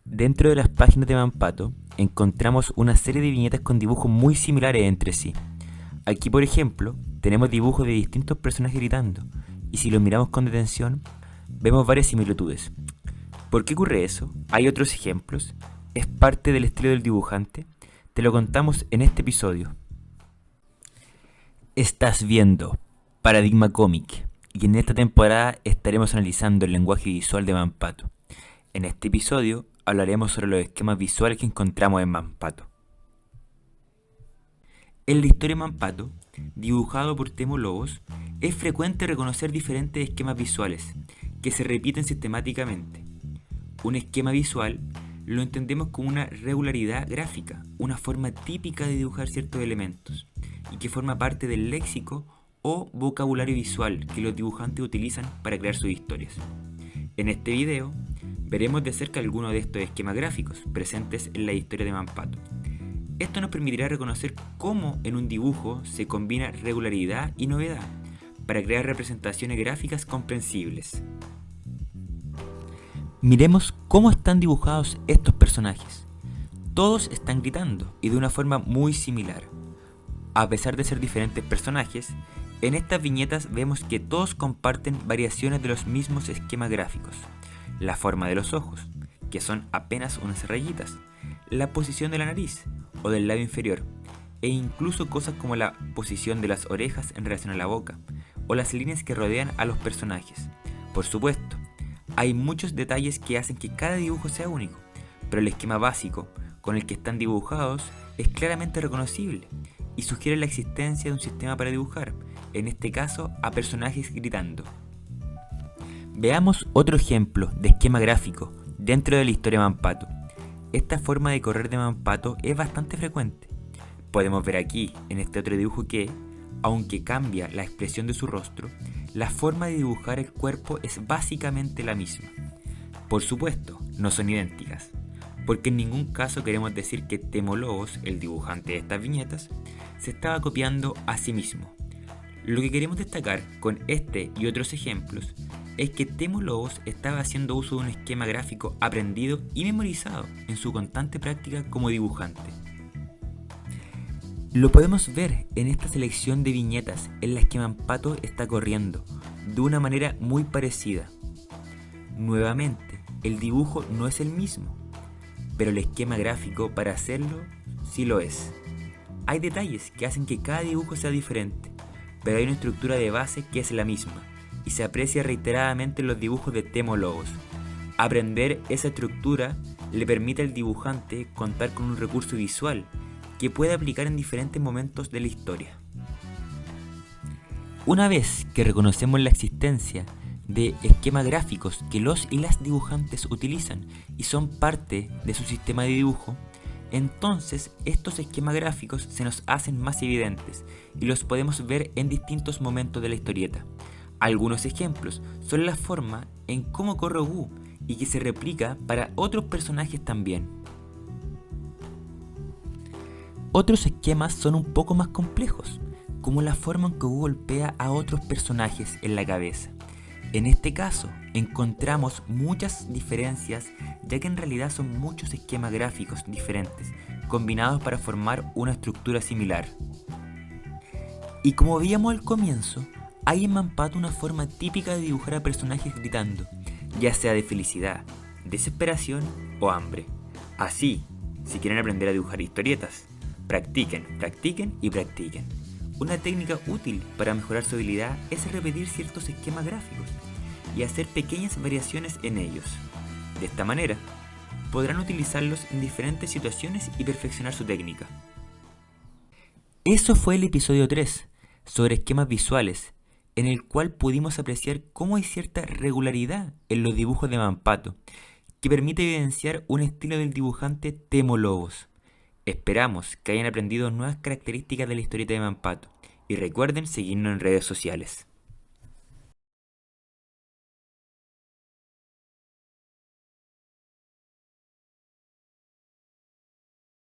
Dentro de las páginas de Manpato encontramos una serie de viñetas con dibujos muy similares entre sí. Aquí, por ejemplo, tenemos dibujos de distintos personajes gritando, y si los miramos con detención, vemos varias similitudes. ¿Por qué ocurre eso? ¿Hay otros ejemplos? ¿Es parte del estilo del dibujante? Te lo contamos en este episodio. Estás viendo Paradigma Comic, y en esta temporada estaremos analizando el lenguaje visual de Manpato. En este episodio hablaremos sobre los esquemas visuales que encontramos en Manpato. En la historia de Manpato, dibujado por Temo Lobos, es frecuente reconocer diferentes esquemas visuales que se repiten sistemáticamente. Un esquema visual lo entendemos como una regularidad gráfica, una forma típica de dibujar ciertos elementos, y que forma parte del léxico o vocabulario visual que los dibujantes utilizan para crear sus historias. En este video, veremos de cerca algunos de estos esquemas gráficos presentes en la historia de Manpato. Esto nos permitirá reconocer cómo en un dibujo se combina regularidad y novedad para crear representaciones gráficas comprensibles. Miremos cómo están dibujados estos personajes. Todos están gritando y de una forma muy similar. A pesar de ser diferentes personajes, en estas viñetas vemos que todos comparten variaciones de los mismos esquemas gráficos. La forma de los ojos, que son apenas unas rayitas, la posición de la nariz o del labio inferior, e incluso cosas como la posición de las orejas en relación a la boca, o las líneas que rodean a los personajes. Por supuesto, hay muchos detalles que hacen que cada dibujo sea único, pero el esquema básico con el que están dibujados es claramente reconocible y sugiere la existencia de un sistema para dibujar, en este caso a personajes gritando. Veamos otro ejemplo de esquema gráfico dentro de la historia de Manpato. Esta forma de correr de Manpato es bastante frecuente. Podemos ver aquí, en este otro dibujo que, aunque cambia la expresión de su rostro, la forma de dibujar el cuerpo es básicamente la misma. Por supuesto, no son idénticas, porque en ningún caso queremos decir que Temo Lobos, el dibujante de estas viñetas, se estaba copiando a sí mismo. Lo que queremos destacar con este y otros ejemplos es que Temo Lobos estaba haciendo uso de un esquema gráfico aprendido y memorizado en su constante práctica como dibujante. Lo podemos ver en esta selección de viñetas en las que Manpato está corriendo, de una manera muy parecida. Nuevamente, el dibujo no es el mismo, pero el esquema gráfico para hacerlo sí lo es. Hay detalles que hacen que cada dibujo sea diferente, pero hay una estructura de base que es la misma, y se aprecia reiteradamente en los dibujos de Temo Lobos. Aprender esa estructura le permite al dibujante contar con un recurso visual que puede aplicar en diferentes momentos de la historia. Una vez que reconocemos la existencia de esquemas gráficos que los y las dibujantes utilizan y son parte de su sistema de dibujo, entonces estos esquemas gráficos se nos hacen más evidentes y los podemos ver en distintos momentos de la historieta. Algunos ejemplos son la forma en cómo corre Wu y que se replica para otros personajes también. Otros esquemas son un poco más complejos, como la forma en que Wu golpea a otros personajes en la cabeza. En este caso, encontramos muchas diferencias, ya que en realidad son muchos esquemas gráficos diferentes, combinados para formar una estructura similar. Y como veíamos al comienzo, hay en Manpato una forma típica de dibujar a personajes gritando, ya sea de felicidad, desesperación o hambre. Así, si quieren aprender a dibujar historietas, practiquen, practiquen y practiquen. Una técnica útil para mejorar su habilidad es repetir ciertos esquemas gráficos y hacer pequeñas variaciones en ellos. De esta manera, podrán utilizarlos en diferentes situaciones y perfeccionar su técnica. Eso fue el episodio 3 sobre esquemas visuales, en el cual pudimos apreciar cómo hay cierta regularidad en los dibujos de Manpato, que permite evidenciar un estilo del dibujante Temo Lobos. Esperamos que hayan aprendido nuevas características de la historieta de Manpato y recuerden seguirnos en redes sociales.